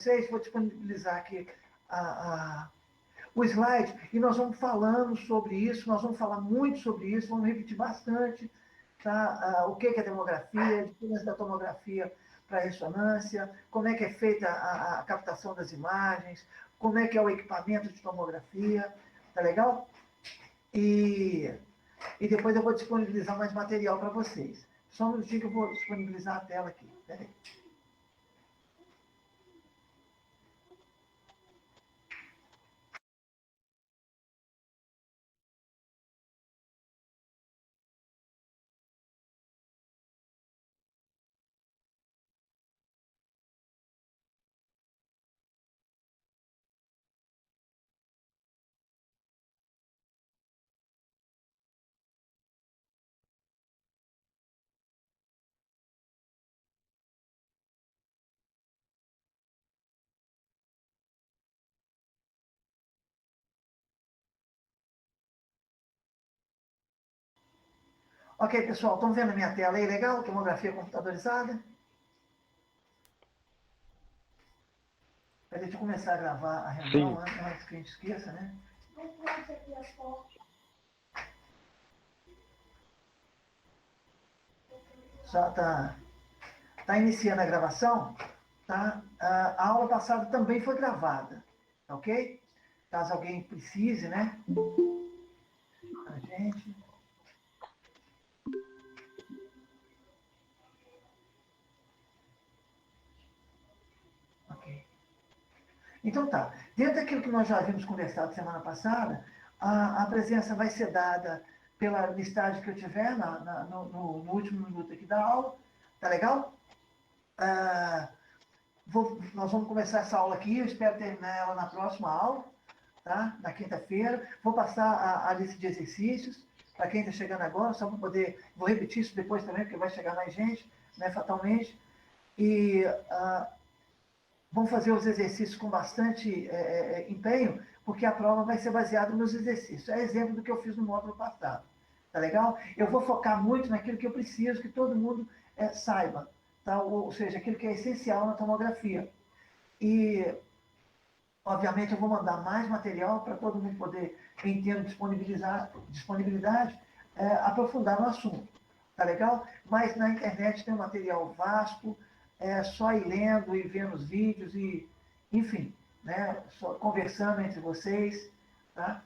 vocês, vou disponibilizar aqui o slide, e nós vamos falando sobre isso, nós vamos falar muito sobre isso, vamos repetir bastante, tá? O que é tomografia, a diferença da tomografia para a ressonância, como é que é feita a captação das imagens, como é que é o equipamento de tomografia, tá legal? E depois eu vou disponibilizar mais material para vocês. Só um minutinho que eu vou disponibilizar a tela aqui. Peraí. Ok, pessoal, estão vendo a minha tela aí? Legal? Tomografia computadorizada? Deixa eu começar a gravar a reunião antes que a gente esqueça, né? Já tá iniciando a gravação, tá? A aula passada também foi gravada, ok? Caso alguém precise, né? A gente... Ok. Então tá, dentro daquilo que nós já havíamos conversado semana passada, a presença vai ser dada pela listagem que eu tiver no último minuto aqui da aula, tá legal? Nós vamos começar essa aula aqui, eu espero terminar ela na próxima aula, tá? Na quinta-feira. Vou passar a lista de exercícios para quem está chegando agora, só para poder... Vou repetir isso depois também, porque vai chegar mais gente, né, fatalmente. E vamos fazer os exercícios com bastante empenho, porque a prova vai ser baseada nos exercícios. É exemplo do que eu fiz no módulo passado. Tá legal? Eu vou focar muito naquilo que eu preciso que todo mundo saiba. Tá? Ou seja, aquilo que é essencial na tomografia. E, obviamente, eu vou mandar mais material para todo mundo poder, em termos de disponibilidade, aprofundar no assunto. Tá legal? Mas na internet tem um material vasto, só ir lendo e vendo os vídeos e, enfim, né? Só conversando entre vocês, tá?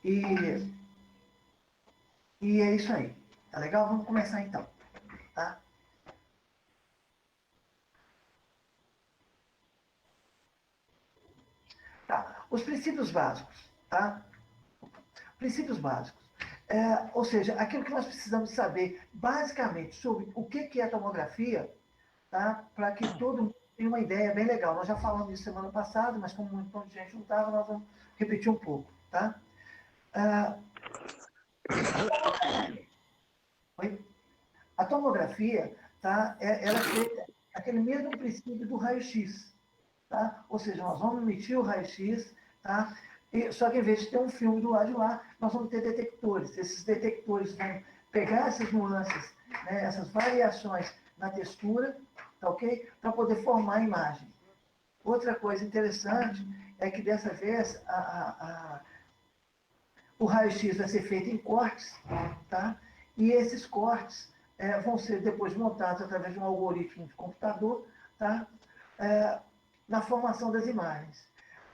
E é isso aí. Tá legal? Vamos começar então, tá? Tá. Os princípios básicos, tá? Princípios básicos. Ou seja, aquilo que nós precisamos saber, basicamente, sobre o que é tomografia, tá? Para que todo mundo tenha uma ideia bem legal. Nós já falamos isso semana passada, mas como muita gente não estava, nós vamos repetir um pouco, tá? A tomografia, tá? Ela é feita aquele mesmo princípio do raio-x, tá? Ou seja, nós vamos emitir o raio-x, tá? Só que em vez de ter um filme do lado de lá, nós vamos ter detectores. Esses detectores vão pegar essas nuances, né, essas variações na textura, tá ok? Para poder formar a imagem. Outra coisa interessante é que dessa vez o raio-x vai ser feito em cortes, tá? E esses cortes vão ser depois montados através de um algoritmo de computador, tá? Na formação das imagens.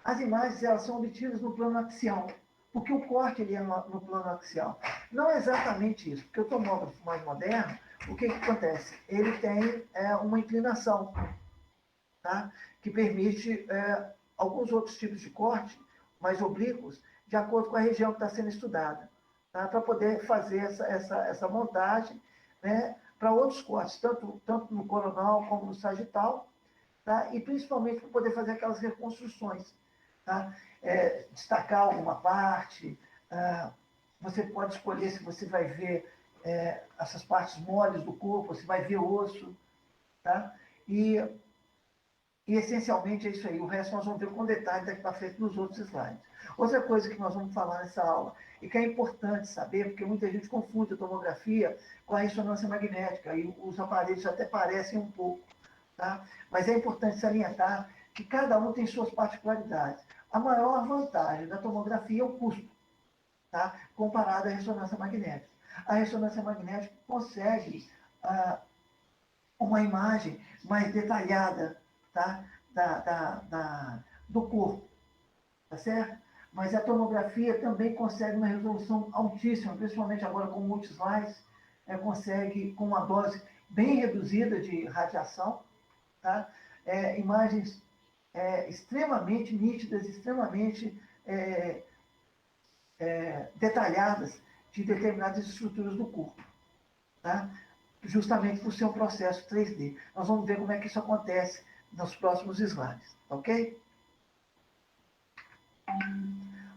As imagens elas são obtidas no plano axial, porque o corte ele é no plano axial. Não é exatamente isso, porque o tomógrafo mais moderno, o que acontece? Ele tem uma inclinação, tá? Que permite alguns outros tipos de corte, mais oblíquos, de acordo com a região que está sendo estudada, tá? Para poder fazer essa montagem, né? Para outros cortes, tanto no coronal como no sagital, tá? E principalmente para poder fazer aquelas reconstruções, tá? Destacar alguma parte, você pode escolher se você vai ver essas partes moles do corpo, se vai ver osso, tá? E essencialmente é isso aí. O resto nós vamos ver com detalhe daqui para frente nos outros slides. Outra coisa que nós vamos falar nessa aula, e que é importante saber, porque muita gente confunde a tomografia com a ressonância magnética, e os aparelhos até parecem um pouco, tá? Mas é importante salientar que cada um tem suas particularidades. A maior vantagem da tomografia é o custo, tá? Comparado à ressonância magnética. A ressonância magnética consegue uma imagem mais detalhada, tá? Do corpo, tá certo? Mas a tomografia também consegue uma resolução altíssima, principalmente agora com multislides, consegue com uma dose bem reduzida de radiação, tá? Imagens extremamente nítidas, extremamente detalhadas de determinadas estruturas do corpo, tá? Justamente por ser um processo 3D. Nós vamos ver como é que isso acontece nos próximos slides, ok?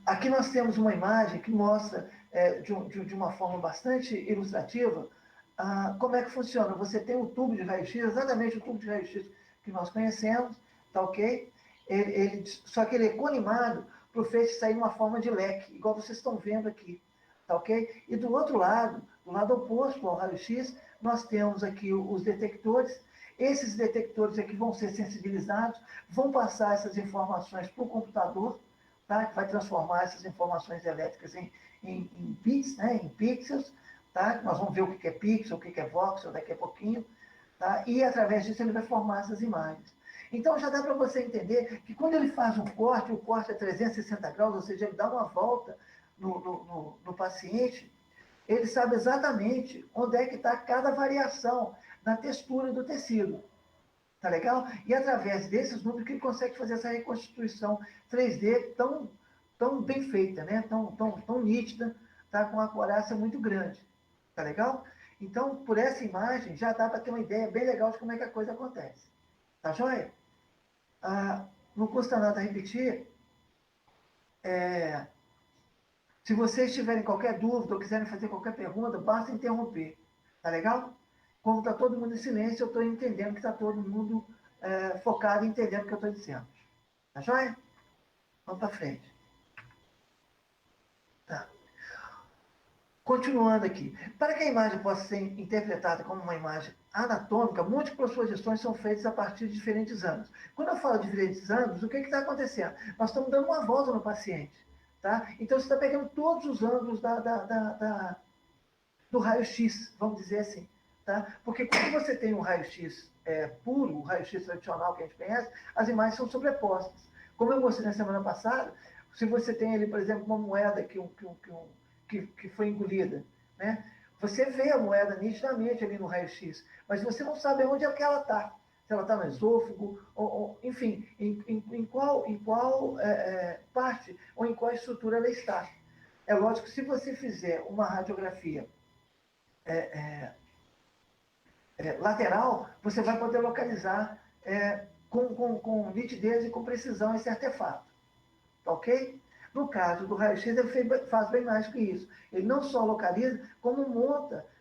Aqui nós temos uma imagem que mostra, de uma forma bastante ilustrativa, como é que funciona. Você tem um tubo de raio-x, exatamente o tubo de raio-x que nós conhecemos, tá ok? Só que ele é conimado para o feixe sair uma forma de leque, igual vocês estão vendo aqui, tá ok? E do outro lado, do lado oposto ao raio-x, nós temos aqui os detectores. Esses detectores aqui vão ser sensibilizados, vão passar essas informações para o computador, tá? Que vai transformar essas informações elétricas em bits, né? Em pixels, tá? Nós vamos ver o que é pixel, o que é voxel daqui a pouquinho, tá? E através disso ele vai formar essas imagens. Então já dá para você entender que quando ele faz um corte, o corte é 360 graus, ou seja, ele dá uma volta no paciente, ele sabe exatamente onde é que está cada variação na textura do tecido. Tá legal? E através desses números que ele consegue fazer essa reconstituição 3D tão bem feita, né? Tão nítida, tá? Com uma acurácia muito grande. Tá legal? Então, por essa imagem, já dá para ter uma ideia bem legal de como é que a coisa acontece. Tá joia? Não custa nada repetir. Se vocês tiverem qualquer dúvida ou quiserem fazer qualquer pergunta, basta interromper. Tá legal? Como está todo mundo em silêncio, eu estou entendendo que está todo mundo focado e entendendo o que eu estou dizendo. Tá joia? Vamos para frente. Tá. Continuando aqui. Para que a imagem possa ser interpretada como uma imagem anatômica, múltiplas projeções são feitas a partir de diferentes ângulos. Quando eu falo de diferentes ângulos, o que está acontecendo? Nós estamos dando uma volta no paciente. Tá? Então, você está pegando todos os ângulos do raio-x, vamos dizer assim. Tá? Porque quando você tem um raio-x puro, o raio-x tradicional que a gente conhece, as imagens são sobrepostas. Como eu mostrei na semana passada, se você tem ali, por exemplo, uma moeda que foi engolida, né? Você vê a moeda nitidamente ali no raio-x, mas você não sabe onde é que ela está. Se ela está no esôfago, enfim, em qual parte ou em qual estrutura ela está. É lógico que se você fizer uma radiografia lateral, você vai poder localizar com nitidez e com precisão esse artefato. Tá ok? No caso do raio-x, ele faz bem mais que isso. Ele não só localiza, como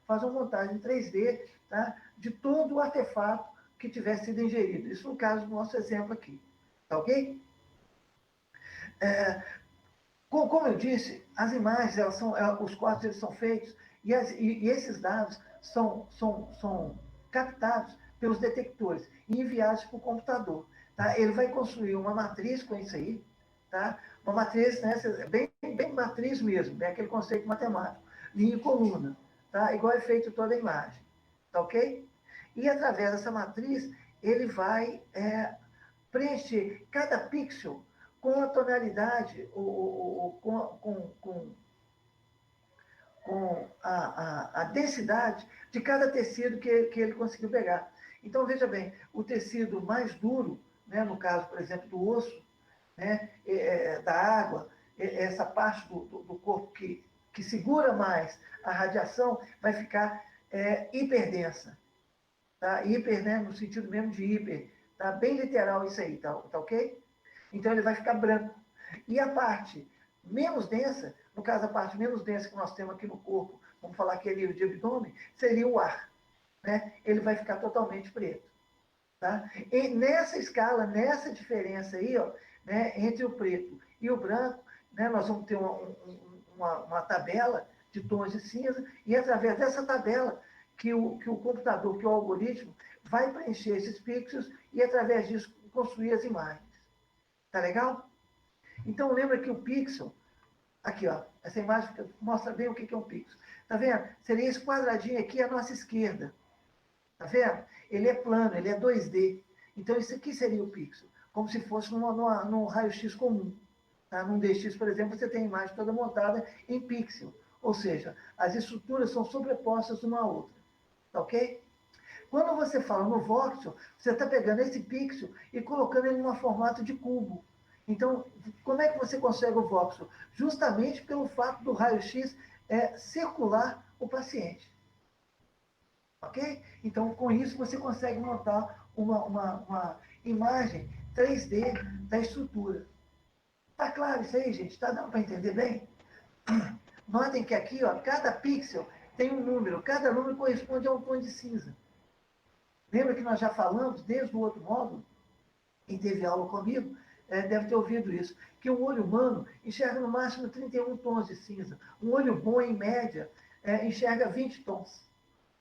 faz uma montagem 3D, tá? De todo o artefato que tiver sido ingerido. Isso no caso do nosso exemplo aqui. Tá ok? Como eu disse, as imagens, os cortes eles são feitos e esses dados são captados pelos detectores e enviados para o computador. Tá? Ele vai construir uma matriz com isso aí, tá? Uma matriz, né, bem matriz mesmo, bem aquele conceito matemático, linha e coluna, tá? Igual é feito toda a imagem. Tá ok? E através dessa matriz, ele vai preencher cada pixel com a tonalidade, com a densidade de cada tecido que ele conseguiu pegar. Então, veja bem, o tecido mais duro, né, no caso, por exemplo, do osso, né, da água, essa parte do corpo que segura mais a radiação, vai ficar hiperdensa. Tá? Hiper, né, no sentido mesmo de hiper. Tá bem literal isso aí, tá ok? Então ele vai ficar branco. E a parte menos densa, no caso a parte menos densa que nós temos aqui no corpo, vamos falar que é nível de abdômen, seria o ar. Né? Ele vai ficar totalmente preto. Tá? E nessa escala, nessa diferença aí, ó, né, entre o preto e o branco, né, nós vamos ter uma tabela de tons de cinza, e através dessa tabela que o computador, que o algoritmo, vai preencher esses pixels, e através disso construir as imagens. Tá legal? Então, lembra que o pixel, aqui, ó, essa imagem mostra bem o que é um pixel. Tá vendo? Seria esse quadradinho aqui à nossa esquerda. Tá vendo? Ele é plano, ele é 2D. Então, isso aqui seria o pixel, como se fosse num raio-x comum. Tá? Num DX, por exemplo, você tem a imagem toda montada em pixel. Ou seja, as estruturas são sobrepostas uma à outra. Tá ok? Quando você fala no voxel, você está pegando esse pixel e colocando ele em formato de cubo. Então, como é que você consegue o voxel? Justamente pelo fato do raio-x circular o paciente. Ok? Então, com isso, você consegue montar uma imagem 3D da estrutura. Tá claro isso aí, gente? Tá dando para entender bem? Notem que aqui, ó, cada pixel tem um número. Cada número corresponde a um tom de cinza. Lembra que nós já falamos, desde o outro módulo, quem teve aula comigo, deve ter ouvido isso, que o olho humano enxerga no máximo 31 tons de cinza. Um olho bom, em média, enxerga 20 tons.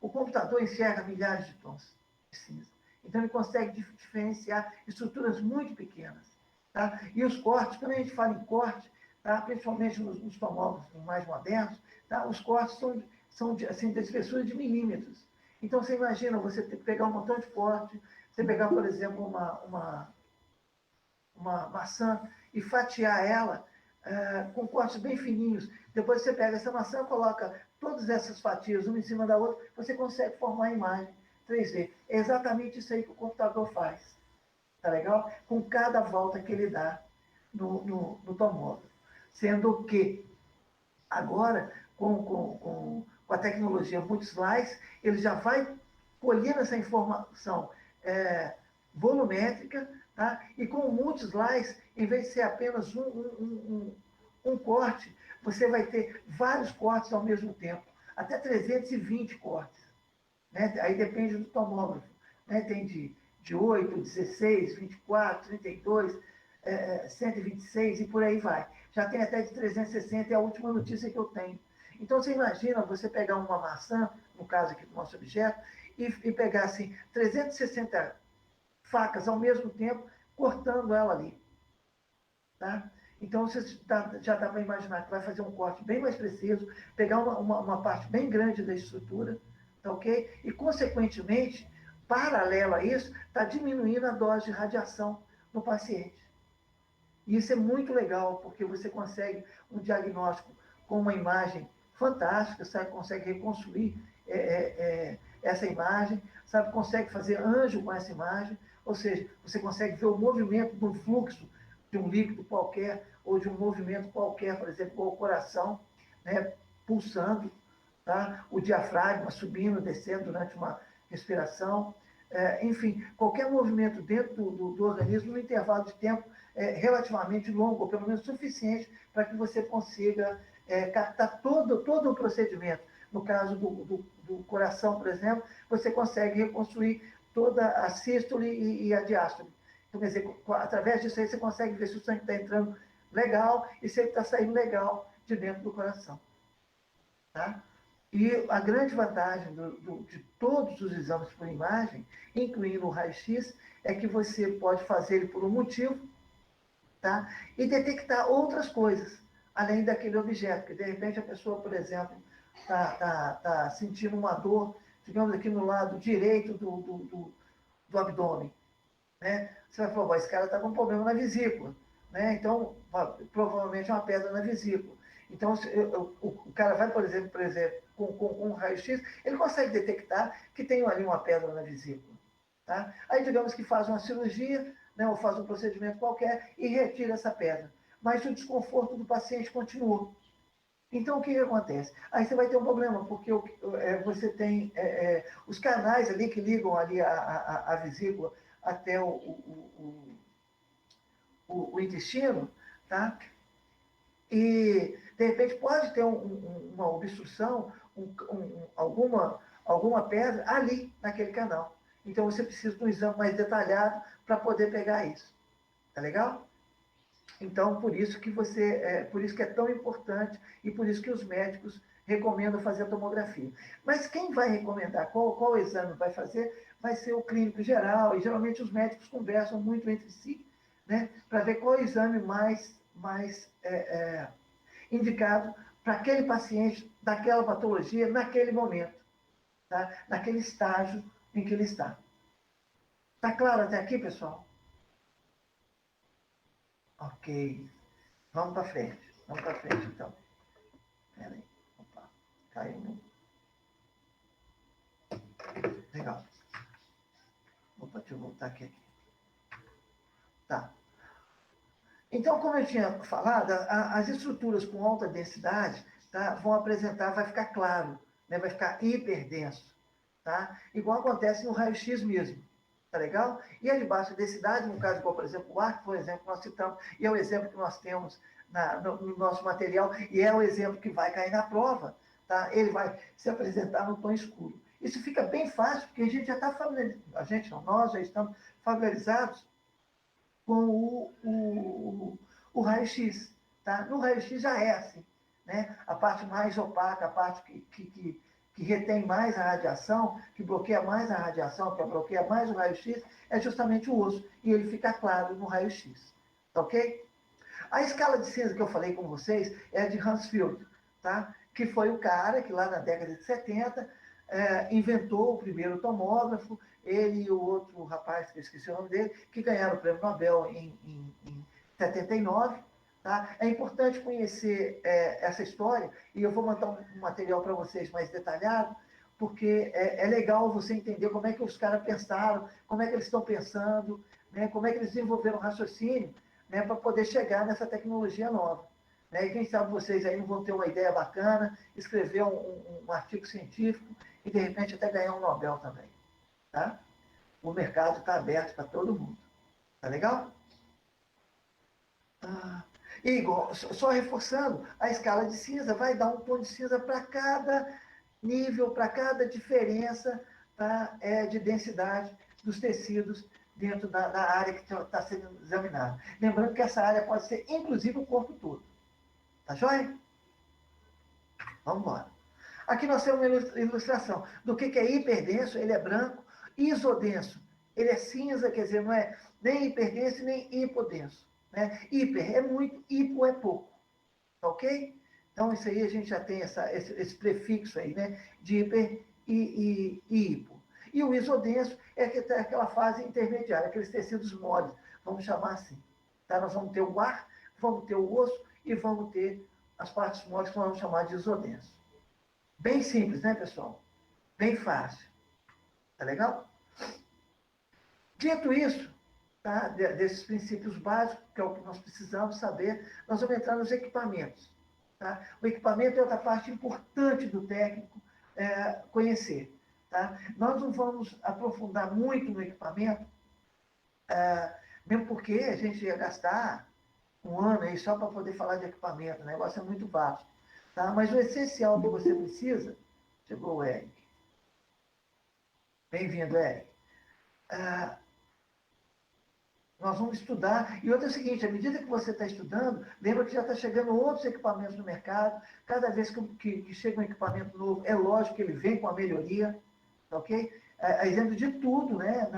O computador enxerga milhares de tons de cinza. Então, ele consegue diferenciar estruturas muito pequenas. Tá? E os cortes, quando a gente fala em corte, tá? Principalmente nos tomógrafos mais modernos, tá? Os cortes são assim, de espessura de milímetros. Então, você imagina você ter que pegar um montão de corte, você pegar, por exemplo, uma maçã e fatiar ela com cortes bem fininhos. Depois você pega essa maçã, coloca todas essas fatias uma em cima da outra, você consegue formar a imagem 3D. É exatamente isso aí que o computador faz. Tá legal? Com cada volta que ele dá no tomógrafo. Sendo que agora, com a tecnologia multislice, ele já vai colhendo essa informação volumétrica, tá? E com o multislice, em vez de ser apenas um corte, você vai ter vários cortes ao mesmo tempo, até 320 cortes. Né? Aí depende do tomógrafo. Né? Tem de 8, 16, 24, 32, 126 e por aí vai. Já tem até de 360, é a última notícia que eu tenho. Então, você imagina você pegar uma maçã, no caso aqui do nosso objeto, e pegar assim, 360 facas ao mesmo tempo, cortando ela ali. Tá? Então, você já dá para imaginar que vai fazer um corte bem mais preciso, pegar uma parte bem grande da estrutura, tá ok? E, consequentemente, paralelo a isso, está diminuindo a dose de radiação no paciente. E isso é muito legal, porque você consegue um diagnóstico com uma imagem fantástica, sabe? Consegue reconstruir essa imagem, sabe? Consegue fazer anjo com essa imagem, ou seja, você consegue ver o movimento do fluxo de um líquido qualquer, ou de um movimento qualquer, por exemplo, o coração, né, pulsando, tá? O diafragma subindo, descendo durante uma respiração, enfim, qualquer movimento dentro do organismo no intervalo de tempo relativamente longo, ou pelo menos suficiente para que você consiga captar todo o procedimento. No caso do coração, por exemplo, você consegue reconstruir toda a sístole e a diástole. Então, quer dizer, através disso aí você consegue ver se o sangue está entrando legal e se ele está saindo legal de dentro do coração. Tá? E a grande vantagem de todos os exames por imagem, incluindo o raio-x, é que você pode fazer ele por um motivo, tá? E detectar outras coisas, além daquele objeto. Que de repente a pessoa, por exemplo, está sentindo uma dor, digamos aqui no lado direito do abdômen. Né? Você vai falar, esse cara está com um problema na vesícula. Né? Então, provavelmente é uma pedra na vesícula. Então, o cara vai, por exemplo, com um raio-x, ele consegue detectar que tem ali uma pedra na vesícula. Tá? Aí, digamos que faz uma cirurgia, né, ou faz um procedimento qualquer e retira essa pedra. Mas o desconforto do paciente continua. Então, o que acontece? Aí você vai ter um problema, porque você tem os canais ali que ligam ali a vesícula até o intestino, tá? E, de repente, pode ter uma obstrução, alguma pedra ali naquele canal. Então, você precisa de um exame mais detalhado para poder pegar isso. Tá legal? Então, por isso que é tão importante e por isso que os médicos recomendam fazer a tomografia. Mas quem vai recomendar qual exame vai fazer vai ser o clínico geral, e geralmente os médicos conversam muito entre si, né, para ver qual é o exame mais indicado para aquele paciente, daquela patologia, naquele momento, tá? Naquele estágio em que ele está. Está claro até aqui, pessoal? Ok. Vamos para frente. Vamos para frente, então. Espera aí. Opa, caiu no... Legal. Opa, deixa eu voltar aqui. Tá. Então, como eu tinha falado, as estruturas com alta densidade, tá, vão apresentar, vai ficar claro, né, vai ficar hiperdenso, tá? Igual acontece no raio-x mesmo, tá legal? E a de baixa densidade, no caso, igual, por exemplo, o ar, que foi o exemplo que nós citamos, e é o exemplo que nós temos no nosso material, e é o exemplo que vai cair na prova, tá? Ele vai se apresentar no tom escuro. Isso fica bem fácil, porque a gente já está familiarizado, a gente não, nós já estamos familiarizados com o raio-x. Tá? No raio-x já é assim. Né? A parte mais opaca, a parte que retém mais a radiação, que bloqueia mais a radiação, que bloqueia mais o raio-x, é justamente o osso. E ele fica claro no raio-x. Tá ok? A escala de cinza que eu falei com vocês é a de Hansfield, tá? Que foi o cara que lá na década de 70 inventou o primeiro tomógrafo, ele e o outro rapaz, que eu esqueci o nome dele, que ganharam o prêmio Nobel em 79. Tá? É importante conhecer essa história, e eu vou mandar um material para vocês mais detalhado, porque é legal você entender como é que os caras pensaram, como é que eles estão pensando, né? Como é que eles desenvolveram o raciocínio, né, para poder chegar nessa tecnologia nova. Né? E quem sabe vocês aí não vão ter uma ideia bacana, escrever um artigo científico e, de repente, até ganhar um Nobel também. Tá? O mercado está aberto para todo mundo. Tá legal? Ah, Igor, só reforçando, a escala de cinza vai dar um tom de cinza para cada nível, para cada diferença, tá, de densidade dos tecidos dentro da área que está sendo examinada. Lembrando que essa área pode ser, inclusive, o corpo todo. Tá joia? Vamos embora. Aqui nós temos uma ilustração do que é hiperdenso, ele é branco, isodenso, ele é cinza, quer dizer, não é nem hiperdenso nem hipodenso. Né? Hiper é muito, hipo é pouco. Tá ok? Então, isso aí a gente já tem esse prefixo aí, né? De hiper e hipo. E o isodenso é aquela fase intermediária, aqueles tecidos moles, vamos chamar assim. Tá? Nós vamos ter o ar, vamos ter o osso e vamos ter as partes moles que nós vamos chamar de isodenso. Bem simples, né, pessoal? Bem fácil. Tá legal? Dito isso, tá, desses princípios básicos, que é o que nós precisamos saber, nós vamos entrar nos equipamentos. Tá? O equipamento é outra parte importante do técnico conhecer. Tá? Nós não vamos aprofundar muito no equipamento, mesmo porque a gente ia gastar um ano aí só para poder falar de equipamento, o negócio é muito vasto. Tá? Mas o essencial que você precisa, chegou o Eric. Bem-vindo, Eric. Ah, Nós vamos estudar. E outra é o seguinte, à medida que você está estudando, lembra que já está chegando outros equipamentos no mercado. Cada vez que chega um equipamento novo, é lógico que ele vem com a melhoria, tá ok? Exemplo de tudo, né,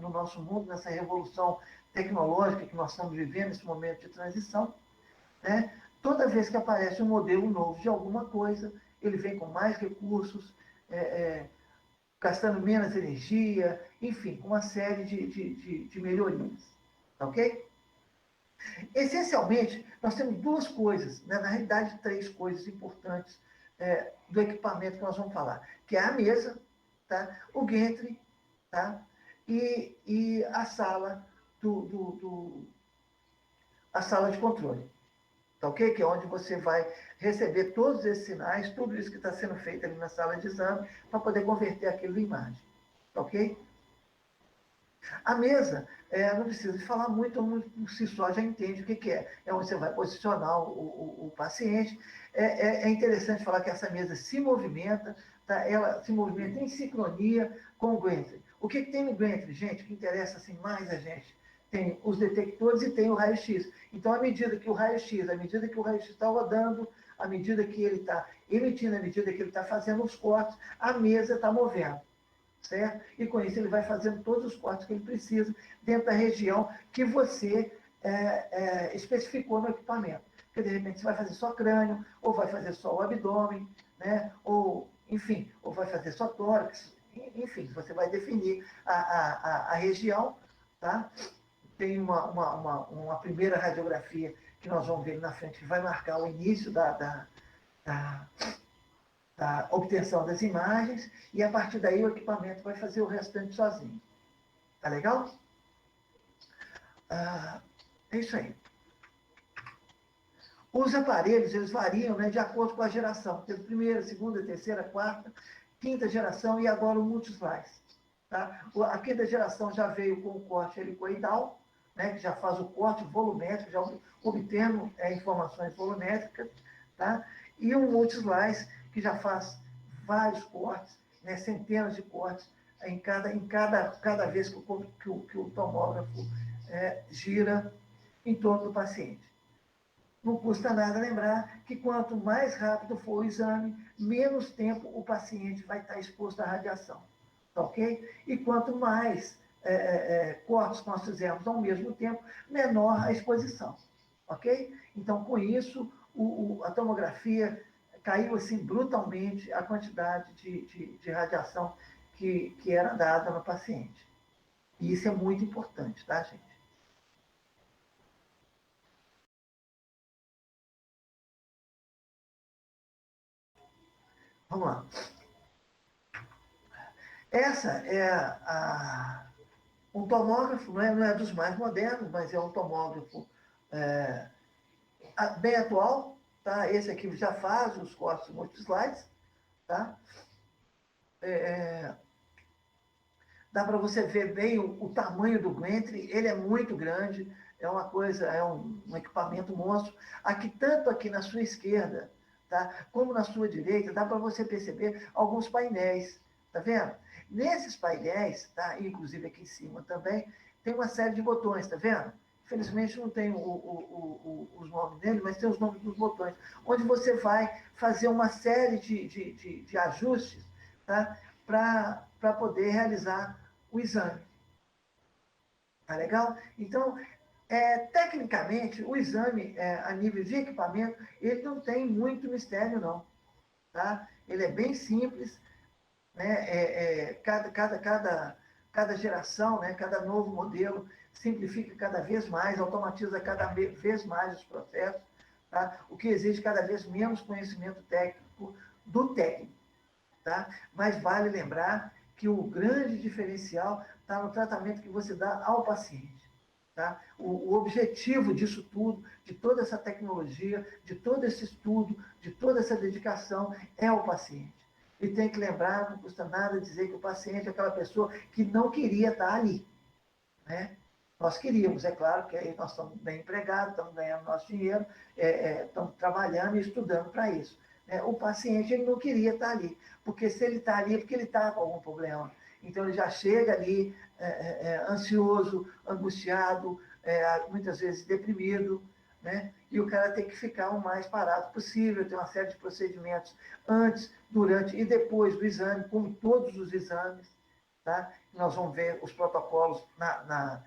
no nosso mundo, nessa revolução tecnológica que nós estamos vivendo, nesse momento de transição, né? Toda vez que aparece um modelo novo de alguma coisa, ele vem com mais recursos, é, é, gastando menos energia, enfim, uma série de melhorias. Tá ok? Essencialmente, nós temos duas coisas, né? Na realidade, três coisas importantes do equipamento que nós vamos falar, que é a mesa, tá? O gantry, tá? E a sala a sala de controle. Tá ok? Que é onde você vai receber todos esses sinais, tudo isso que está sendo feito ali na sala de exame, para poder converter aquilo em imagem. Tá ok? A mesa, não precisa de falar muito, por si só já entende o que é. É onde você vai posicionar o paciente. É interessante falar que essa mesa se movimenta, tá? Ela se movimenta em sincronia com o Gantry. O que tem no Gantry, gente, que interessa assim, mais a gente? Tem os detectores e tem o raio-x. Então, à medida que o raio-x está rodando, à medida que ele está emitindo, à medida que ele está fazendo os cortes, a mesa está movendo. certo? E com isso ele vai fazendo todos os cortes que ele precisa dentro da região que você especificou no equipamento. Porque, de repente, você vai fazer só crânio, ou vai fazer só o abdômen, né? Ou, enfim, ou vai fazer só tórax, enfim, você vai definir a região, tá? Tem uma primeira radiografia que nós vamos ver na frente, que vai marcar o início da da obtenção das imagens, e a partir daí o equipamento vai fazer o restante sozinho. Tá legal? É isso aí. Os aparelhos, eles variam, né, de acordo com a geração. Teve primeira, segunda, terceira, quarta, quinta geração e agora o multislice. Tá? A quinta geração já veio com o corte helicoidal, né, que já faz o corte volumétrico, já obtendo informações volumétricas, tá? E o multislice, que já faz vários cortes, né, centenas de cortes cada vez que o tomógrafo gira em torno do paciente. Não custa nada lembrar que quanto mais rápido for o exame, menos tempo o paciente vai estar exposto à radiação. Tá ok? E quanto mais cortes nós fizermos ao mesmo tempo, menor a exposição. Ok? Então, com isso, a tomografia caiu assim brutalmente a quantidade de radiação que era dada no paciente. E isso é muito importante, tá, gente? Vamos lá. Essa é um tomógrafo, não é dos mais modernos, mas é um tomógrafo é, bem atual. Tá? Esse aqui já faz os cortes multislides. Tá? Dá para você ver bem o tamanho do Gantry, ele é muito grande, é uma coisa, é um equipamento monstro. Aqui, tanto aqui na sua esquerda, tá? Como na sua direita, dá para você perceber alguns painéis, tá vendo? Nesses painéis, tá? Inclusive aqui em cima também, tem uma série de botões, tá vendo? Infelizmente não tem os nomes dele, mas tem os nomes dos botões, onde você vai fazer uma série de ajustes, tá? Para poder realizar o exame. Tá legal? Então, tecnicamente, o exame, a nível de equipamento, ele não tem muito mistério, não. Tá? Ele é bem simples, né? Cada geração, né? Cada novo modelo simplifica cada vez mais, automatiza cada vez mais os processos, tá? O que exige cada vez menos conhecimento técnico do técnico. Tá? Mas vale lembrar que o grande diferencial está no tratamento que você dá ao paciente. Tá? O objetivo disso tudo, de toda essa tecnologia, de todo esse estudo, de toda essa dedicação, é o paciente. E tem que lembrar, não custa nada dizer que o paciente é aquela pessoa que não queria estar ali. Né? Nós queríamos, é claro, que aí nós estamos bem empregados, estamos ganhando nosso dinheiro, estamos trabalhando e estudando para isso. Né? O paciente ele não queria estar ali, porque se ele está ali é porque ele está com algum problema. Então ele já chega ali ansioso, angustiado, muitas vezes deprimido, né? E o cara tem que ficar o mais parado possível, tem uma série de procedimentos antes, durante e depois do exame, como todos os exames. Tá? Nós vamos ver os protocolos na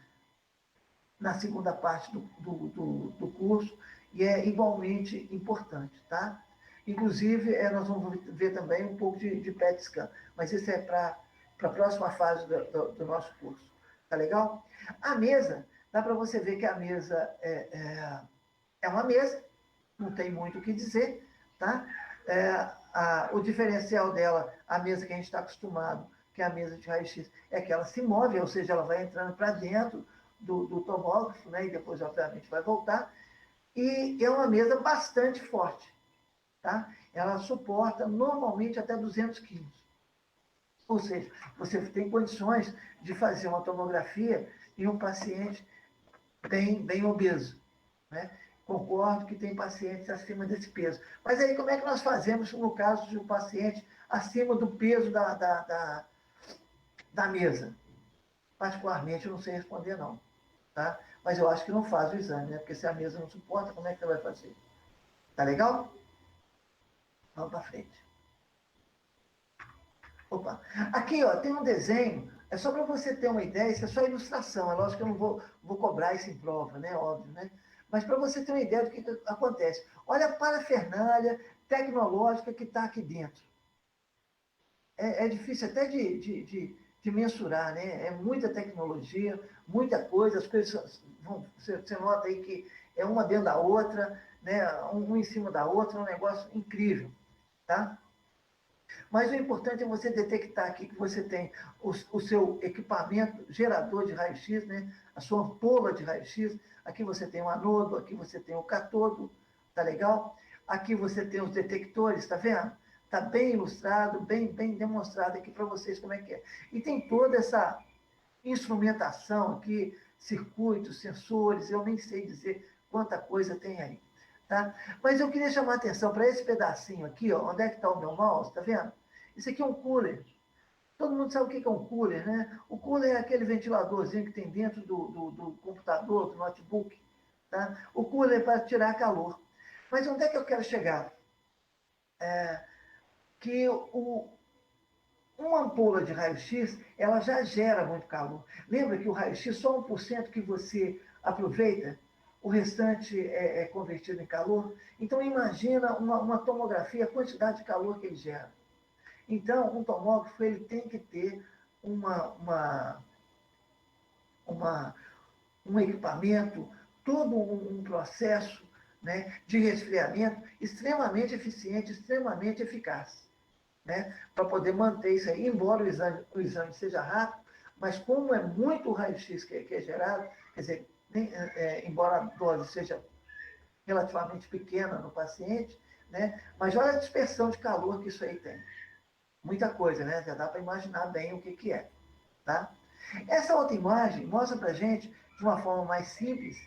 segunda parte do curso, e é igualmente importante. Tá? Inclusive, nós vamos ver também um pouco de PET scan, mas isso é para a próxima fase do nosso curso. Tá legal? A mesa, dá para você ver que a mesa é uma mesa, não tem muito o que dizer, tá? O diferencial dela, a mesa que a gente está acostumado, que é a mesa de raio-x, é que ela se move, ou seja, ela vai entrando para dentro do tomógrafo, né? E depois, obviamente, vai voltar. E é uma mesa bastante forte, tá? Ela suporta normalmente até 200 quilos. Ou seja, você tem condições de fazer uma tomografia em um paciente bem obeso. Né? Concordo que tem pacientes acima desse peso. Mas aí, como é que nós fazemos no caso de um paciente acima do peso da mesa? Particularmente, eu não sei responder, não. Tá? Mas eu acho que não faz o exame, né? Porque se a mesa não suporta, como é que você vai fazer? Tá legal? Vamos para frente. Opa, aqui ó, tem um desenho, é só para você ter uma ideia, isso é só ilustração, é lógico que eu não vou cobrar isso em prova, né? Óbvio, né? Mas para você ter uma ideia do que acontece. Olha a parafernália tecnológica que está aqui dentro. É difícil até de mensurar, né? É muita tecnologia, muita coisa, as coisas vão, você nota aí que é uma dentro da outra, né? Um em cima da outra, é um negócio incrível, tá? Mas o importante é você detectar aqui que você tem o seu equipamento gerador de raio-x, né? A sua ampola de raio-x. Aqui você tem o anodo, aqui você tem o catodo, tá legal? Aqui você tem os detectores, tá vendo? Tá bem ilustrado, bem demonstrado aqui para vocês como é que é. E tem toda essa instrumentação aqui, circuitos, sensores, eu nem sei dizer quanta coisa tem aí. Tá? Mas eu queria chamar a atenção para esse pedacinho aqui, ó, onde é que está o meu mouse, tá vendo? Isso aqui é um cooler. Todo mundo sabe o que é um cooler, né? O cooler é aquele ventiladorzinho que tem dentro do computador, do notebook. Tá? O cooler é para tirar calor. Mas onde é que eu quero chegar? Que uma ampola de raio-x, ela já gera muito calor. Lembra que o raio-x, só 1% que você aproveita, o restante é convertido em calor? Então, imagina uma tomografia, a quantidade de calor que ele gera. Então, um tomógrafo ele tem que ter uma, um equipamento, todo um processo, né, de resfriamento extremamente eficiente, extremamente eficaz, né, para poder manter isso aí, embora o exame seja rápido, mas como é muito raio-x que é gerado, quer dizer, embora a dose seja relativamente pequena no paciente, né, mas olha a dispersão de calor que isso aí tem. Muita coisa, né? Já dá para imaginar bem o que é, tá? Essa outra imagem mostra para gente, de uma forma mais simples,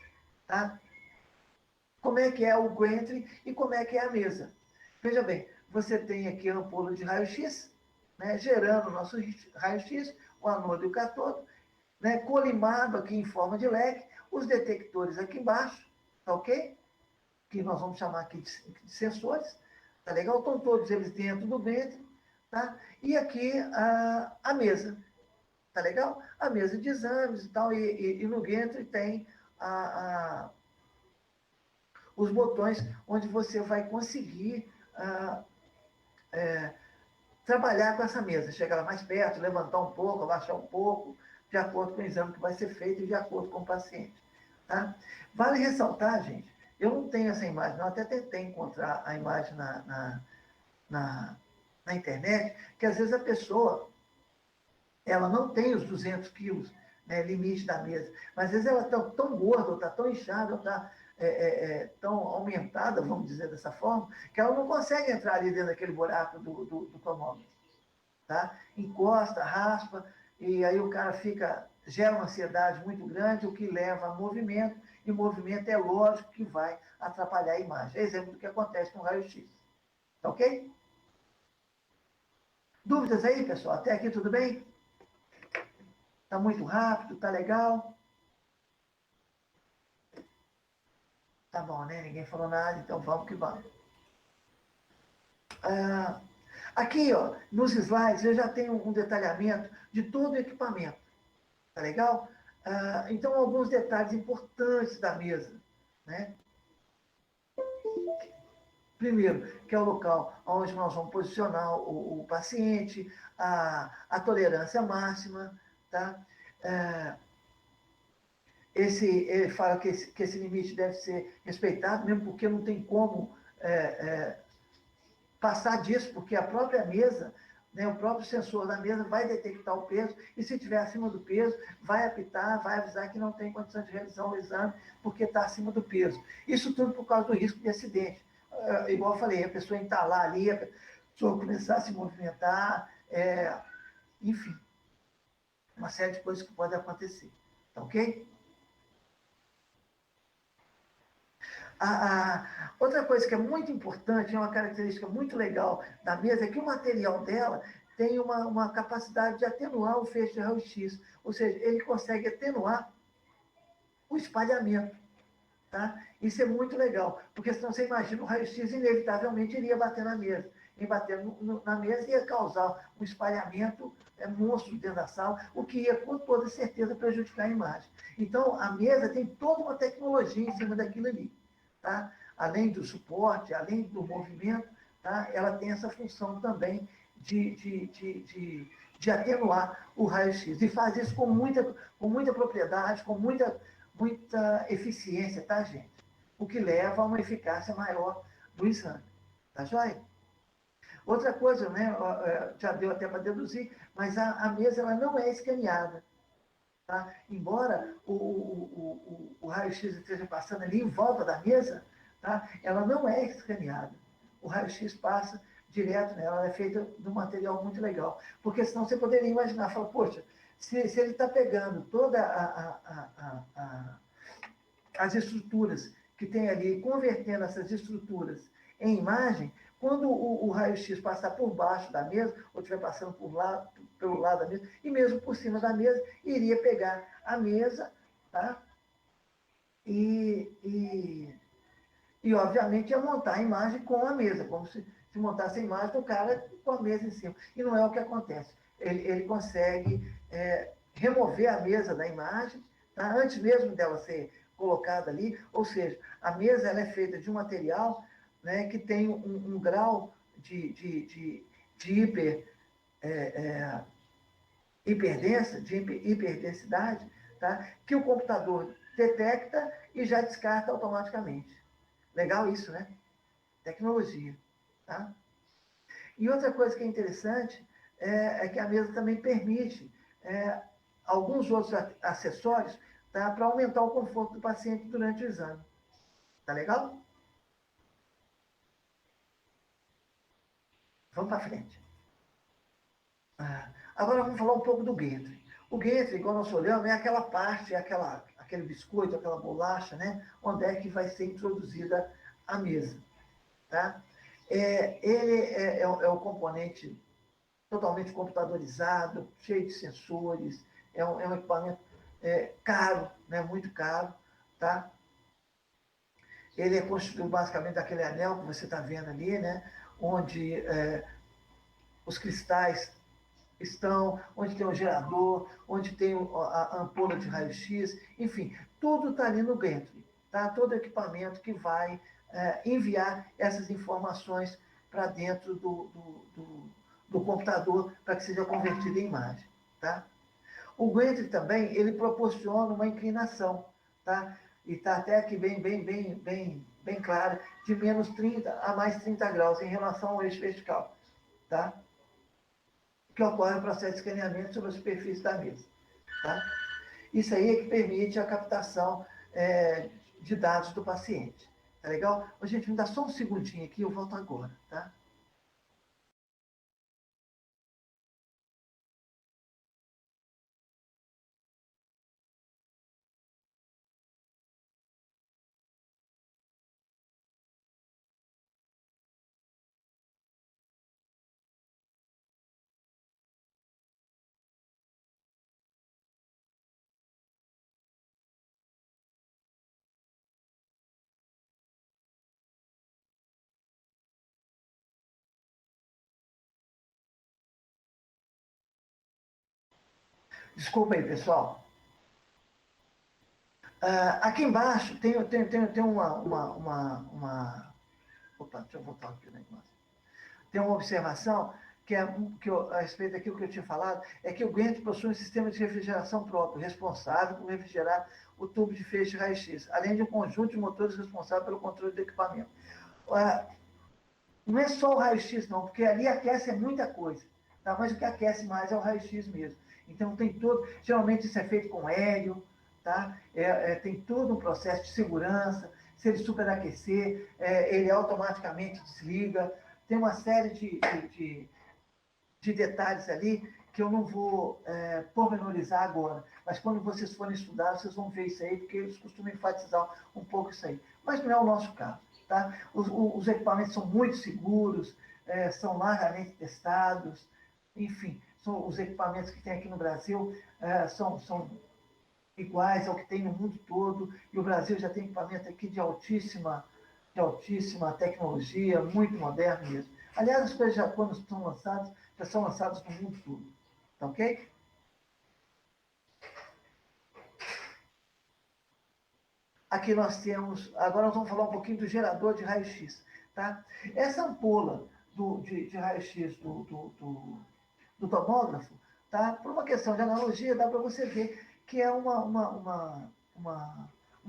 tá? Como é que é o Gantry e como é que é a mesa. Veja bem, você tem aqui a ampola de raio-x, né, gerando o nosso raio-x, o anodo e o catodo, né, colimado aqui em forma de leque, os detectores aqui embaixo, tá ok? Que nós vamos chamar aqui de sensores, tá legal? Estão todos eles dentro do ventre, tá? E aqui a mesa, tá legal? A mesa de exames e tal, e no ventre tem a, a os botões onde você vai conseguir trabalhar com essa mesa, chegar lá mais perto, levantar um pouco, abaixar um pouco, de acordo com o exame que vai ser feito e de acordo com o paciente. Tá? Vale ressaltar, gente, eu não tenho essa imagem, eu até tentei encontrar a imagem na, na internet, que às vezes a pessoa ela não tem os 200 quilos, né, limite da mesa, mas às vezes ela está tão gorda, ou está tão inchada, ou está tão aumentada, vamos dizer dessa forma, que ela não consegue entrar ali dentro daquele buraco do tomómetro. Tá? Encosta, raspa, e aí o cara gera uma ansiedade muito grande, o que leva a movimento, e movimento é lógico que vai atrapalhar a imagem. É exemplo do que acontece com o raio-x. Tá ok? Dúvidas aí, pessoal? Até aqui tudo bem? Tá muito rápido? Tá legal? Tá bom, né? Ninguém falou nada, então vamos que vamos. Ah, aqui, ó, nos slides, eu já tenho um detalhamento de todo o equipamento. Tá legal? Então, alguns detalhes importantes da mesa, né? Primeiro, que é o local onde nós vamos posicionar o paciente, a tolerância máxima, tá? Ele fala que esse limite deve ser respeitado, mesmo porque não tem como passar disso, porque a própria mesa, né, o próprio sensor da mesa vai detectar o peso, e se estiver acima do peso, vai apitar, vai avisar que não tem condição de realizar o exame, porque está acima do peso. Isso tudo por causa do risco de acidente. Igual eu falei, a pessoa entalar ali, a pessoa começar a se movimentar, enfim, uma série de coisas que podem acontecer. Tá ok? Outra coisa que é muito importante, é uma característica muito legal da mesa, é que o material dela tem uma capacidade de atenuar o feixe de raio-x, ou seja, ele consegue atenuar o espalhamento. Tá? Isso é muito legal, porque senão você imagina o raio-x inevitavelmente iria bater na mesa. em bater na mesa, ia causar um espalhamento monstro dentro da sala, o que ia, com toda certeza, prejudicar a imagem. Então, a mesa tem toda uma tecnologia em cima daquilo ali. Tá? Além do suporte, além do movimento, tá? Ela tem essa função também de atenuar o raio-x. E faz isso com muita propriedade, com muita eficiência, tá, gente? O que leva a uma eficácia maior do exame. Tá joia? Outra coisa, né, já deu até para deduzir, mas a mesa ela não é escaneada. Tá? Embora o raio-x esteja passando ali em volta da mesa, tá? Ela não é escaneada. O raio-x passa direto nela, ela é feita de um material muito legal. Porque senão você poderia imaginar, falar, poxa, se ele está pegando toda as estruturas que tem ali, convertendo essas estruturas em imagem, quando o raio-x passar por baixo da mesa, ou estiver passando pelo lado da mesa, e mesmo por cima da mesa, iria pegar a mesa, tá? E obviamente, ia montar a imagem com a mesa, como se montasse a imagem do cara com a mesa em cima. E não é o que acontece. Ele consegue remover a mesa da imagem, tá? Antes mesmo dela ser colocada ali, ou seja, a mesa ela é feita de um material, né, que tem um grau de hiperdensidade, tá? Que o computador detecta e já descarta automaticamente. Legal isso, né? Tecnologia. Tá? E outra coisa que é interessante é que a mesa também permite alguns outros acessórios, tá? Para aumentar o conforto do paciente durante o exame. Tá legal? Vamos para frente. Agora vamos falar um pouco do Gantry. O Gantry, igual nós olhamos, é aquela parte, aquele biscoito, aquela bolacha, né? Onde é que vai ser introduzida a mesa. Tá? Ele é o componente totalmente computadorizado, cheio de sensores, é um equipamento caro, né? Muito caro. Tá? Ele é constituído basicamente daquele anel que você está vendo ali, né? Onde os cristais estão, onde tem o gerador, onde tem a ampola de raio-x, enfim, tudo está ali no Gantry, tá? Todo equipamento que vai enviar essas informações para dentro do computador para que seja convertido em imagem, tá? O Gantry também, ele proporciona uma inclinação, tá? E está até aqui bem claro, de menos 30 a mais 30 graus em relação ao eixo vertical, tá? Que ocorre o processo de escaneamento sobre a superfície da mesa. Tá? Isso aí é que permite a captação de dados do paciente. Tá legal? Ô, gente, me dá só um segundinho aqui, eu volto agora. Tá? Desculpa aí, pessoal. Aqui embaixo tem Opa, deixa eu voltar aqui o negócio. Tem uma observação a respeito daquilo que eu tinha falado, é que o Gantry possui um sistema de refrigeração próprio, responsável por refrigerar o tubo de feixe raio-x, além de um conjunto de motores responsável pelo controle do equipamento. Não é só o raio-x, não, porque ali aquece muita coisa, tá? Mas o que aquece mais é o raio-x mesmo. Então, tem todo. Geralmente, isso é feito com hélio, tá? Tem todo um processo de segurança. Se ele superaquecer, ele automaticamente desliga. Tem uma série de detalhes ali que eu não vou pormenorizar agora. Mas quando vocês forem estudar, vocês vão ver isso aí, porque eles costumam enfatizar um pouco isso aí. Mas não é o nosso caso. Tá? Os equipamentos são muito seguros, são largamente testados, enfim, os equipamentos que tem aqui no Brasil são iguais ao que tem no mundo todo, e o Brasil já tem equipamento aqui de altíssima tecnologia, muito moderno mesmo. Aliás, as coisas já, quando estão lançadas, já são lançadas no mundo todo. Tá ok? Aqui nós temos, agora nós vamos falar um pouquinho do gerador de raio-x. Tá? Essa ampola de raio-x do tomógrafo, tá? Por uma questão de analogia, dá para você ver que é uma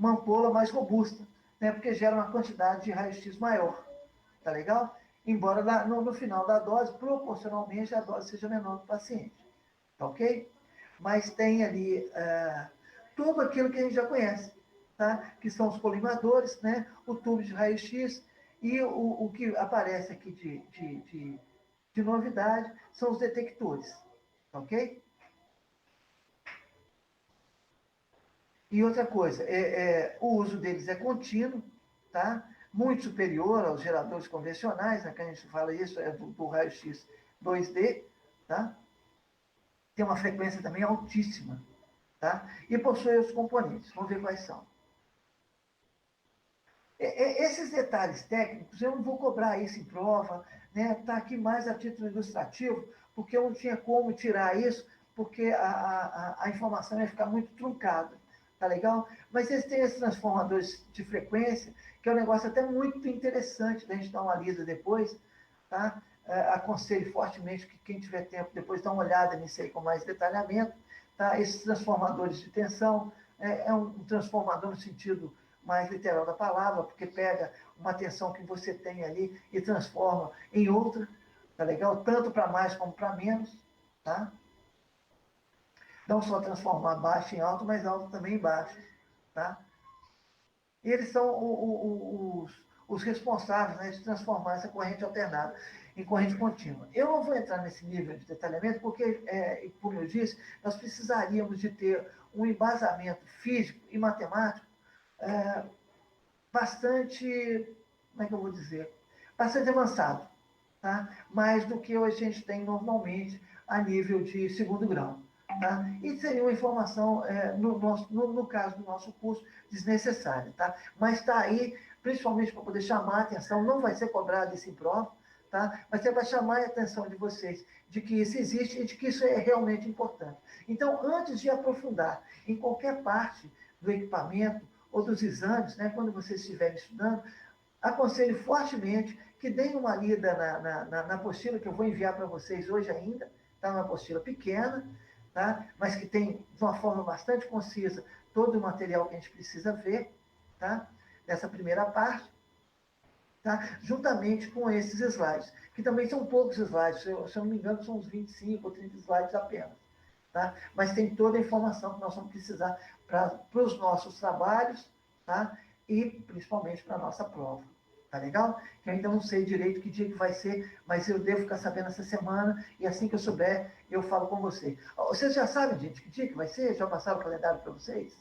ampola mais robusta, né? Porque gera uma quantidade de raio-x maior. Tá legal? Embora no final da dose, proporcionalmente, a dose seja menor do paciente. Tá ok? Mas tem ali tudo aquilo que a gente já conhece, tá? Que são os colimadores, né? O tubo de raio-x e o que aparece aqui de novidade são os detectores, tá ok? E outra coisa, o uso deles é contínuo, tá? Muito superior aos geradores convencionais, né? Que a gente fala isso, é do raio-x 2D, tá? Tem uma frequência também altíssima, tá? E possui os componentes, vamos ver quais são. Esses detalhes técnicos, eu não vou cobrar isso em prova, né? Está aqui mais a título ilustrativo, porque eu não tinha como tirar isso, porque a informação ia ficar muito truncada, tá legal? Mas eles têm esses transformadores de frequência, que é um negócio até muito interessante da gente dar uma lida depois, tá? Aconselho fortemente que quem tiver tempo depois dá uma olhada nisso aí com mais detalhamento, tá? Esses transformadores de tensão, é um transformador no sentido mais literal da palavra, porque pega uma tensão que você tem ali e transforma em outra, tá legal? Tanto para mais como para menos, tá? Não só transformar baixo em alto, mas alto também em baixo, tá? E eles são os responsáveis, né, de transformar essa corrente alternada em corrente contínua. Eu não vou entrar nesse nível de detalhamento, porque, como eu disse, nós precisaríamos de ter um embasamento físico e matemático é, bastante, como é que eu vou dizer? Bastante avançado, tá? Mais do que a gente tem normalmente a nível de segundo grau. Tá? E seria uma informação, no caso do nosso curso, desnecessária. Tá? Mas está aí, principalmente para poder chamar a atenção, não vai ser cobrado isso em prova, tá? Mas é para chamar a atenção de vocês de que isso existe e de que isso é realmente importante. Então, antes de aprofundar em qualquer parte do equipamento ou dos exames, né, quando vocês estiverem estudando, aconselho fortemente que deem uma lida na apostila que eu vou enviar para vocês hoje ainda, tá? Uma apostila pequena, tá? Mas que tem, de uma forma bastante concisa, todo o material que a gente precisa ver, tá? Nessa primeira parte, tá? Juntamente com esses slides, que também são poucos slides, se eu não me engano, são uns 25 ou 30 slides apenas. Tá? Mas tem toda a informação que nós vamos precisar para os nossos trabalhos, tá? E principalmente para a nossa prova. Tá legal? Eu ainda não sei direito que dia que vai ser, mas eu devo ficar sabendo essa semana, e assim que eu souber, eu falo com você. Vocês já sabem, gente, que dia que vai ser? Já passaram o calendário para vocês?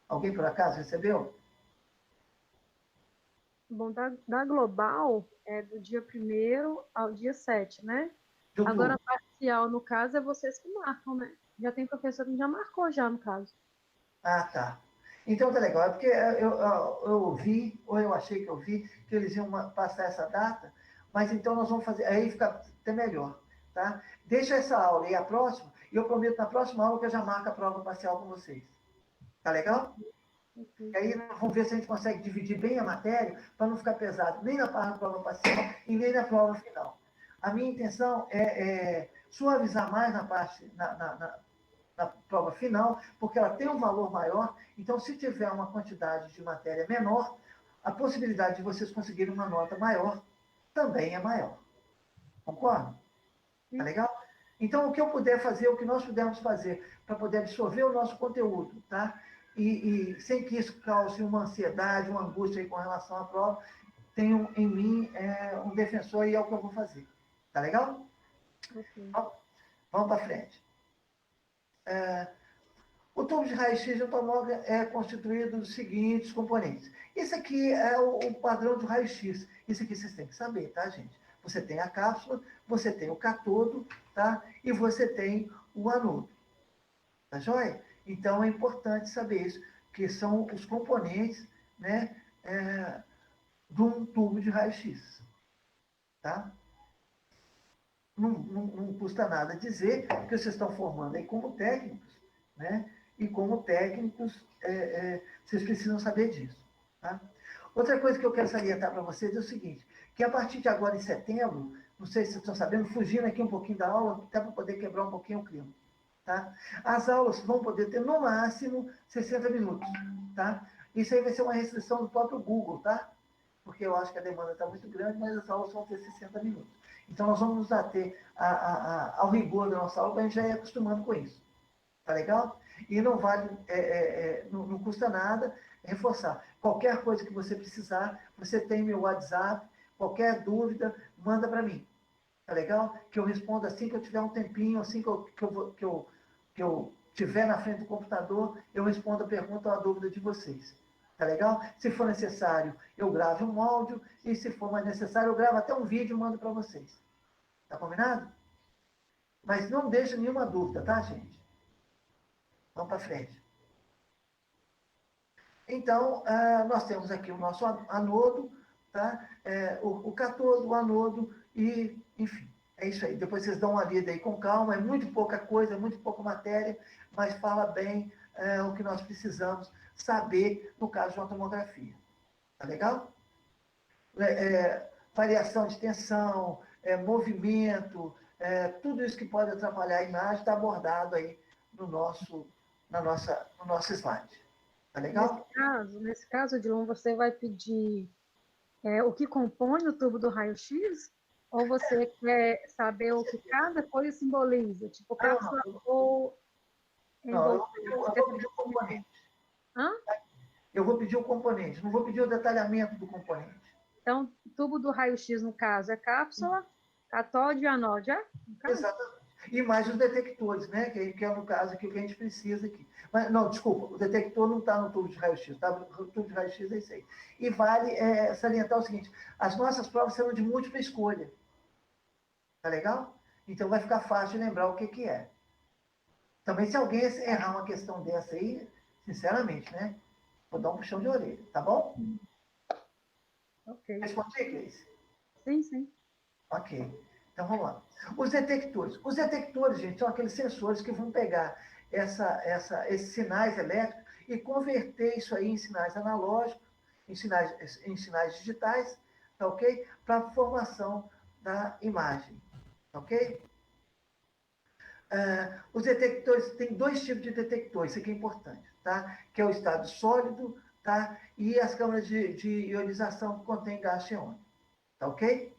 Alguém por acaso recebeu? Bom, da Global é do dia 1º ao dia 7, né? De Agora, outubro. a parcial, no caso, é vocês que marcam, né? Já tem professor que já marcou já, no caso. Ah, tá. Então tá legal. É porque eu ouvi, ou eu achei que eu vi, que eles iam passar essa data, mas então nós vamos fazer, aí fica até melhor, tá? Deixa essa aula e a próxima, e eu prometo na próxima aula que eu já marco a prova parcial com vocês. Tá legal? Ok. E aí nós vamos ver se a gente consegue dividir bem a matéria, para não ficar pesado nem na prova parcial e nem na prova final. A minha intenção é suavizar mais na parte, na prova final, porque ela tem um valor maior, então se tiver uma quantidade de matéria menor, a possibilidade de vocês conseguirem uma nota maior também é maior. Concorda? Tá Sim. legal? Então, o que eu puder fazer, o que nós pudermos fazer para poder absorver o nosso conteúdo, tá? E sem que isso cause uma ansiedade, uma angústia aí com relação à prova, tenho em mim um defensor e é o que eu vou fazer. Tá legal? Ok. Então, vamos para frente. O tubo de raio-x de automóvel é constituído dos seguintes componentes. Esse aqui é o padrão do raio-x. Isso aqui vocês têm que saber, tá, gente? Você tem a cápsula, você tem o catodo, tá? E você tem o anodo. Tá joia? Então é importante saber isso, que são os componentes, né, de um tubo de raio-x. Tá? não custa nada dizer que vocês estão formando aí como técnicos, né? E como técnicos, vocês precisam saber disso. Tá? Outra coisa que eu quero salientar para vocês é o seguinte, que a partir de agora, em setembro, não sei se vocês estão sabendo, fugindo aqui um pouquinho da aula, até para poder quebrar um pouquinho o clima. Tá? As aulas vão poder ter, no máximo, 60 minutos. Tá? Isso aí vai ser uma restrição do próprio Google, tá? Porque eu acho que a demanda está muito grande, mas as aulas vão ter 60 minutos. Então, nós vamos nos ater ao rigor da nossa aula, para a gente já ir acostumando com isso. Tá legal? E não vale, não custa nada reforçar. Qualquer coisa que você precisar, você tem meu WhatsApp, qualquer dúvida, manda para mim. Tá legal? Que eu respondo assim que eu tiver um tempinho, assim que eu tiver na frente do computador, eu respondo a pergunta ou a dúvida de vocês. Tá legal? Se for necessário, eu gravo um áudio, e se for mais necessário, eu gravo até um vídeo e mando para vocês. Tá combinado? Mas não deixa nenhuma dúvida, tá, gente? Vamos para frente. Então, nós temos aqui o nosso anodo, tá? O catodo, o anodo e, enfim, é isso aí. Depois vocês dão uma lida aí com calma, é muito pouca coisa, é muito pouca matéria, mas fala bem o que nós precisamos saber no caso de uma tomografia. Tá legal? Variação de tensão, movimento, tudo isso que pode atrapalhar a imagem está abordado aí no nosso slide. Tá legal? Nesse caso, Dilon, você vai pedir o que compõe o tubo do raio-x? Ou você quer saber o que cada coisa simboliza? Tipo, cápsula ou não, eu envolvente? vou pedir o componente. Hã? Eu vou pedir o componente, não vou pedir o detalhamento do componente. Então, tubo do raio-x, no caso, é cápsula, catóde e anode, Exatamente. E mais os detectores, né? Que é no caso aqui o que a gente precisa aqui. Mas, não, desculpa, o detector não está no tubo de raio-x, tá? O tubo de raio-x é isso aí. E vale salientar o seguinte: as nossas provas serão de múltipla escolha. Tá legal? Então vai ficar fácil de lembrar o que é. Também, se alguém errar uma questão dessa aí, sinceramente, né? Vou dar um puxão de orelha, tá bom? Ok. Respondi, Cleice? Sim, sim. Ok. Então vamos lá. Os detectores. Os detectores, gente, são aqueles sensores que vão pegar esses sinais elétricos e converter isso aí em sinais analógicos, em sinais digitais, tá ok? Para a formação da imagem, tá ok? Os detectores, tem dois tipos de detectores, isso aqui é importante, tá? Que é o estado sólido, tá? E as câmaras de ionização que contêm gás xeônico, tá ok?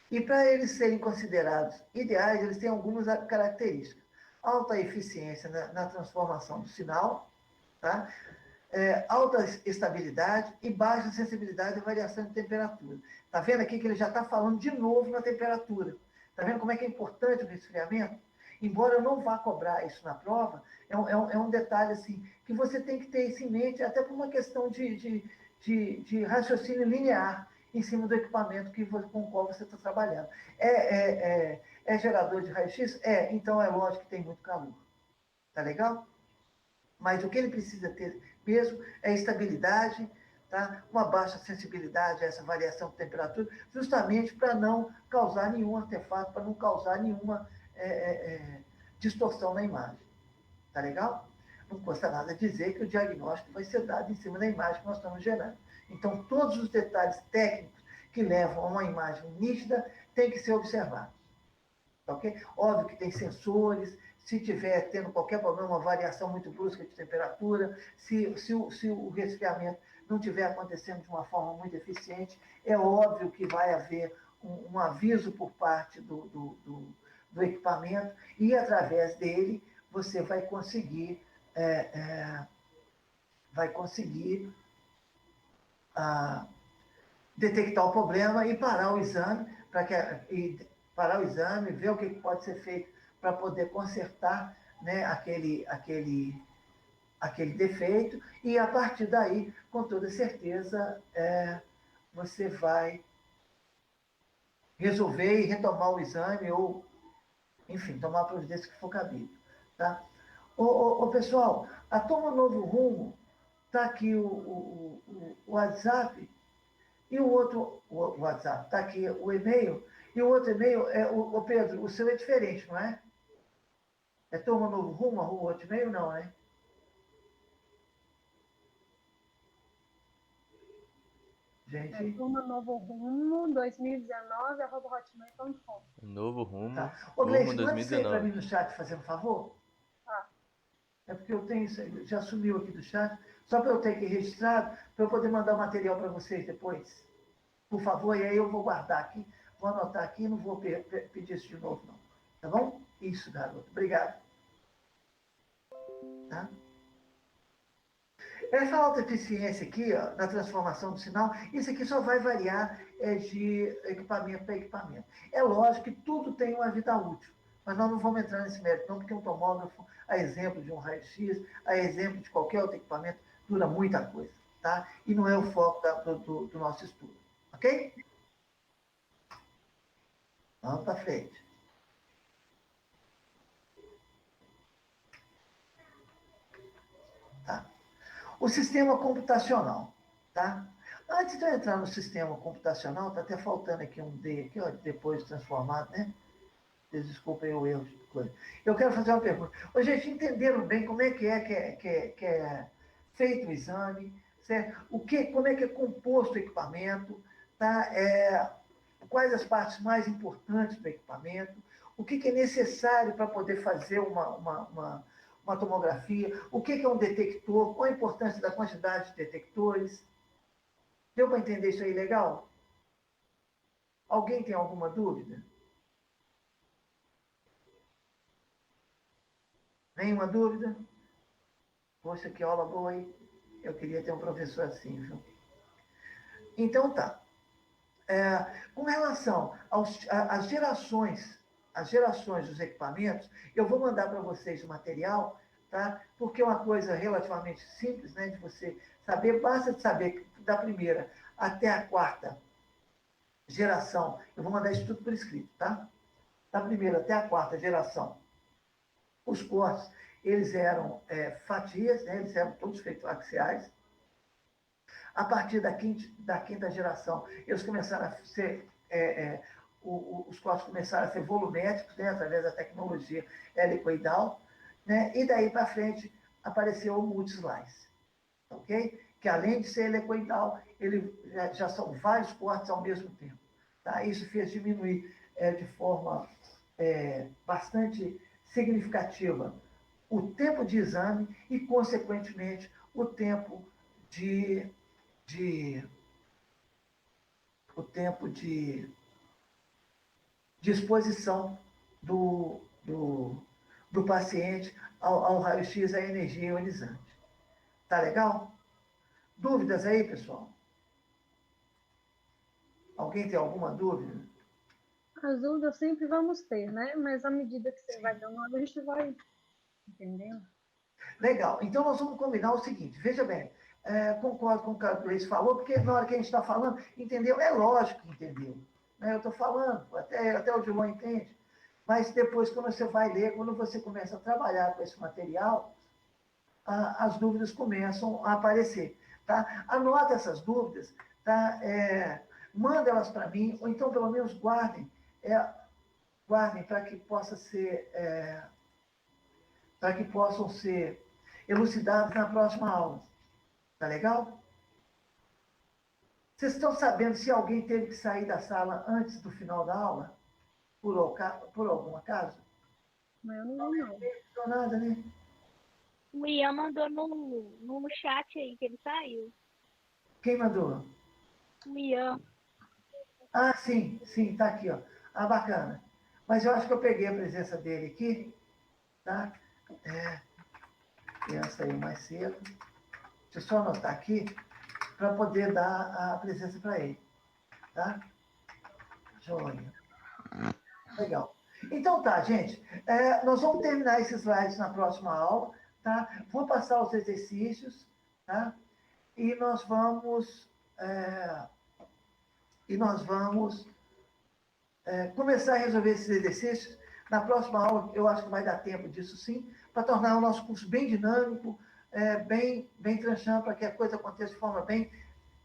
E para eles serem considerados ideais, eles têm algumas características. Alta eficiência na transformação do sinal, tá? Alta estabilidade e baixa sensibilidade à variação de temperatura. Está vendo aqui que ele já está falando de novo na temperatura. Está vendo como é que é importante o resfriamento? Embora eu não vá cobrar isso na prova, é um detalhe assim, que você tem que ter isso em mente, até por uma questão de raciocínio linear em cima do equipamento com o qual você está trabalhando. É gerador de raio-x? Então é lógico que tem muito calor. Tá legal? Mas o que ele precisa ter mesmo é estabilidade, tá? Uma baixa sensibilidade a essa variação de temperatura, justamente para não causar nenhum artefato, para não causar nenhuma distorção na imagem. Tá legal? Não custa nada dizer que o diagnóstico vai ser dado em cima da imagem que nós estamos gerando. Então, todos os detalhes técnicos que levam a uma imagem nítida têm que ser observados. Okay? Óbvio que tem sensores, se tiver tendo qualquer problema, uma variação muito brusca de temperatura, se o resfriamento não estiver acontecendo de uma forma muito eficiente, é óbvio que vai haver um aviso por parte do equipamento e, através dele, você vai conseguir, detectar o problema e parar o exame, ver o que pode ser feito para poder consertar, né, aquele defeito, e a partir daí, com toda certeza, você vai resolver e retomar o exame, ou, enfim, tomar a providência que for cabível. Tá? Pessoal, a Toma Novo Rumo, está aqui o WhatsApp. E o outro, o WhatsApp, está aqui o e-mail, E o outro e-mail, o Pedro, o seu é diferente, não é? É Turma Novo Rumo, o outro e-mail não, né? Gente, Turma Novo Rumo 2019, @hotmail.com. Novo Rumo, tá. Ô, turma Gleice, manda isso aí para mim 2019. no chat, fazendo um favor. Tá. É porque eu tenho isso aí, já sumiu aqui do chat, só para eu ter aqui registrado, para eu poder mandar o material para vocês depois. Por favor, e aí eu vou guardar aqui, vou anotar aqui, não vou pedir isso de novo, não. Tá bom? Isso, garoto. Obrigado. Tá? Essa alta eficiência aqui, ó, na transformação do sinal, isso aqui só vai variar de equipamento para equipamento. É lógico que tudo tem uma vida útil, mas nós não vamos entrar nesse mérito, não, porque um tomógrafo, a exemplo de um raio-x, a exemplo de qualquer outro equipamento, dura muita coisa, tá? E não é o foco do nosso estudo, ok? Vamos para frente. Tá? O sistema computacional, tá? Antes de eu entrar no sistema computacional, está até faltando aqui um D, aqui, ó, depois transformado, né? Desculpem o erro de coisa. Eu quero fazer uma pergunta. Ô, gente, entenderam bem como é que é feito o exame, certo? Como é que é composto o equipamento, tá? Quais as partes mais importantes do equipamento, o que é necessário para poder fazer uma tomografia, o que é um detector, qual a importância da quantidade de detectores. Deu para entender isso aí legal? Alguém tem alguma dúvida? Nenhuma dúvida? Poxa, que aula boa, hein? Eu queria ter um professor assim, viu? Então tá. Com relação às gerações dos equipamentos, eu vou mandar para vocês o material, tá? Porque é uma coisa relativamente simples, né, de você saber, basta de saber que da primeira até a quarta geração, eu vou mandar isso tudo por escrito, tá? Da primeira até a quarta geração, os cortes, eles eram fatias, né, eles eram todos feitos axiais. A partir da quinta geração, eles começaram a ser, os cortes começaram a ser volumétricos, né, através da tecnologia helicoidal, né, e daí para frente apareceu o multislice, ok? Que além de ser helicoidal, ele já são vários cortes ao mesmo tempo. Tá? Isso fez diminuir de forma bastante significativa o tempo de exame e, consequentemente, o tempo de o tempo de exposição do paciente ao raio-x, à energia ionizante. Tá legal? Dúvidas aí, pessoal? Alguém tem alguma dúvida? As dúvidas sempre vamos ter, né? Mas à medida que você vai dando aula, a gente vai entendendo. Legal. Então, nós vamos combinar o seguinte. Veja bem, concordo com o que a Grace falou, porque na hora que a gente está falando, entendeu? É lógico que entendeu. Né? Eu estou falando, até o Gilmão entende. Mas depois, quando você vai ler, quando você começa a trabalhar com esse material, as dúvidas começam a aparecer. Tá? Anota essas dúvidas, tá? Manda elas para mim, ou então, pelo menos, guardem para que para que possam ser elucidados na próxima aula. Tá legal? Vocês estão sabendo se alguém teve que sair da sala antes do final da aula? Por algum acaso? Mas eu não vi, não. Não nada, né? O Ian mandou no chat aí que ele saiu. Quem mandou? O Ian. Ah, sim, tá aqui, ó. Ah, bacana. Mas eu acho que eu peguei a presença dele aqui, tá? Ian saiu mais cedo. Deixa eu só anotar aqui para poder dar a presença para ele, tá? Joia. Legal. Então tá, gente. Nós vamos terminar esses slides na próxima aula, tá? Vou passar os exercícios, tá? E nós vamos começar a resolver esses exercícios. Na próxima aula, eu acho que vai dar tempo disso sim, para tornar o nosso curso bem dinâmico, bem tranchante, para que a coisa aconteça de forma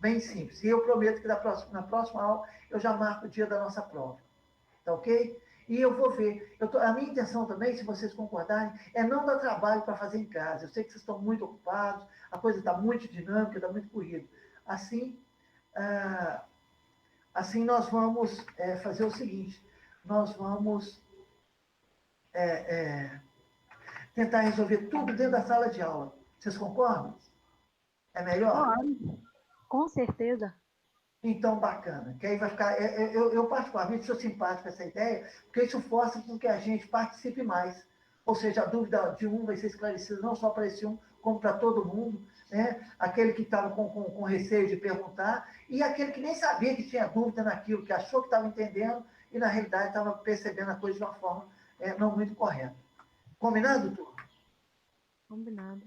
bem simples. E eu prometo que na próxima aula eu já marco o dia da nossa prova. tá ok? E eu vou ver. A minha intenção também, se vocês concordarem, é não dar trabalho para fazer em casa. Eu sei que vocês estão muito ocupados, a coisa está muito dinâmica, está muito corrida. Assim, ah, assim nós vamos fazer o seguinte, nós vamos tentar resolver tudo dentro da sala de aula. Vocês concordam? É melhor? Claro, com certeza. Então, bacana. Que aí vai ficar. Eu particularmente, sou simpático com essa ideia, porque isso força com que a gente participe mais. Ou seja, a dúvida de um vai ser esclarecida não só para esse um, como para todo mundo. Né? Aquele que estava com receio de perguntar, e aquele que nem sabia que tinha dúvida naquilo, que achou que estava entendendo, e na realidade estava percebendo a coisa de uma forma não muito correta. Combinado, turma? Combinado.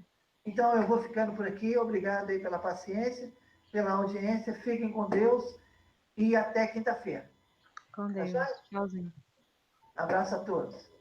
Então, eu vou ficando por aqui. Obrigado aí pela paciência, pela audiência. Fiquem com Deus e até quinta-feira. Com Tá Deus. certo? Tchauzinho. Abraço a todos.